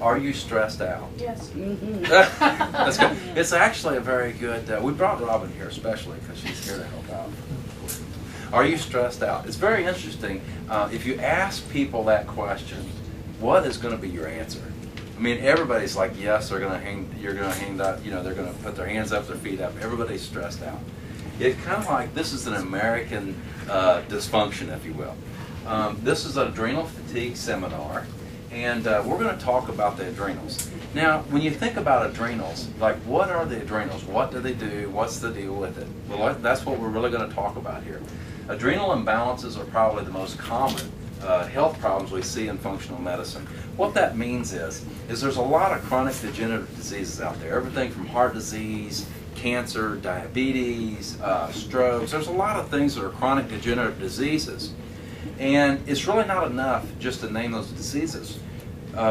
Are you stressed out? Yes. That's good. It's actually a very good, we brought Robin here especially because she's here to help out. Are you stressed out? It's very interesting. If you ask people that question, what is going to be your answer? I mean, everybody's like, yes, they're going to hang, you're going to hang up, you know, they're going to put their hands up, their feet up. Everybody's stressed out. It's kind of like, this is an American dysfunction, if you will. This is an Adrenal Fatigue Seminar, and we're going to talk about the adrenals. Now, when you think about adrenals, like, what are the adrenals? What do they do? What's the deal with it? Well, that's what we're really going to talk about here. Adrenal imbalances are probably the most common health problems we see in functional medicine. What that means is there's a lot of chronic degenerative diseases out there. Everything from heart disease, cancer, diabetes, strokes. There's a lot of things that are chronic degenerative diseases. And it's really not enough just to name those diseases.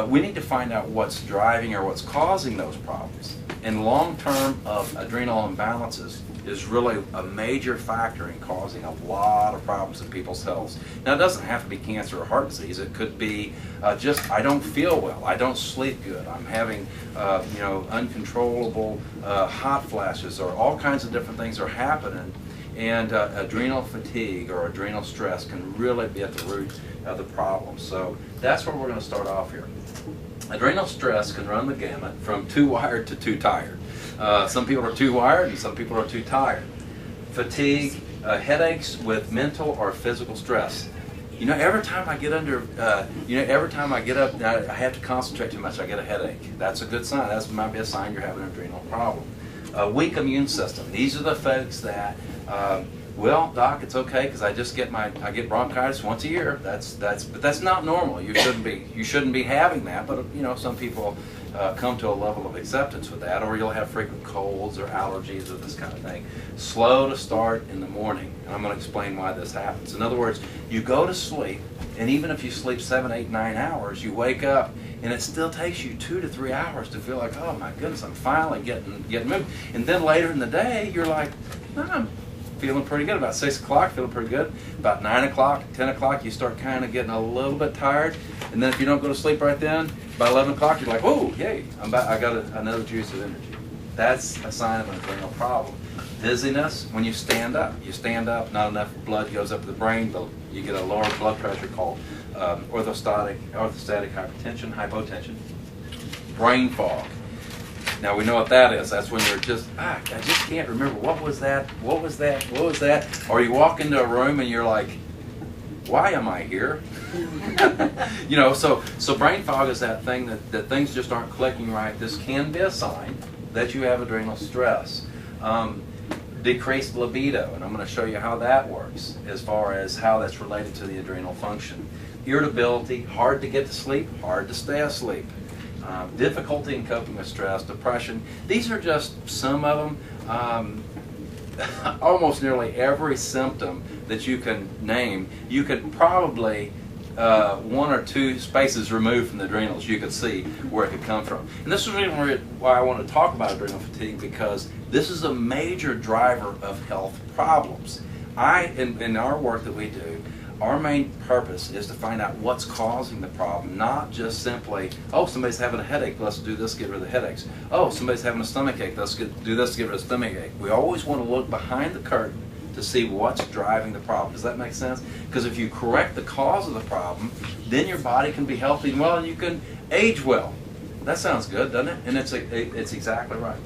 We need to find out what's driving or what's causing those problems. And long-term adrenal imbalances is really a major factor in causing a lot of problems in people's health. Now, it doesn't have to be cancer or heart disease. It could be just, I don't feel well, I don't sleep good, I'm having you know, uncontrollable hot flashes, or all kinds of different things are happening. And adrenal fatigue or adrenal stress can really be at the root of the problem. So that's where we're going to start off here. Adrenal stress can run the gamut from too wired to too tired. Some people are too wired and some people are too tired. Fatigue, headaches with mental or physical stress. You know, every time I get under, every time I get up, I have to concentrate too much, I get a headache. That's a good sign. That might be a sign you're having an adrenal problem. Weak immune system. These are the folks that, well, doc, it's okay because I get bronchitis once a year. But that's not normal. You shouldn't be having that. But you know, some people come to a level of acceptance with that, or you'll have frequent colds or allergies or this kind of thing. Slow to start in the morning, and I'm going to explain why this happens. In other words, you go to sleep, and even if you sleep 7, 8, 9 hours, you wake up, and it still takes you 2 to 3 hours to feel like, oh my goodness, I'm finally getting moving. And then later in the day, you're like, I'm feeling pretty good. About 6 o'clock, feeling pretty good. About 9 o'clock, 10 o'clock, you start kind of getting a little bit tired. And then if you don't go to sleep right then, by 11 o'clock, you're like, whoa, yay, I got another juice of energy. That's a sign of an adrenal problem. Dizziness, when you stand up, not enough blood goes up to the brain, you get a lower blood pressure called orthostatic hypertension, hypotension. Brain fog. Now we know what that is. That's when you're just, I just can't remember, what was that? Or you walk into a room and you're like, why am I here? You know, so brain fog is that thing that things just aren't clicking right. This can be a sign that you have adrenal stress. Decreased libido, and I'm going to show you how that works as far as how that's related to the adrenal function. Irritability, hard to get to sleep, hard to stay asleep. Difficulty in coping with stress, depression. These are just some of them. Almost nearly every symptom that you can name, you could probably 1 or 2 spaces removed from the adrenals, you could see where it could come from. And this is really why I want to talk about adrenal fatigue, because this is a major driver of health problems. In our work that we do, our main purpose is to find out what's causing the problem, not just simply, oh, somebody's having a headache, let's do this to get rid of the headaches. Oh, somebody's having a stomach ache, let's do this to get rid of the stomach ache. We always want to look behind the curtain to see what's driving the problem. Does that make sense? Because if you correct the cause of the problem, then your body can be healthy and well, and you can age well. That sounds good, doesn't it? And it's exactly right.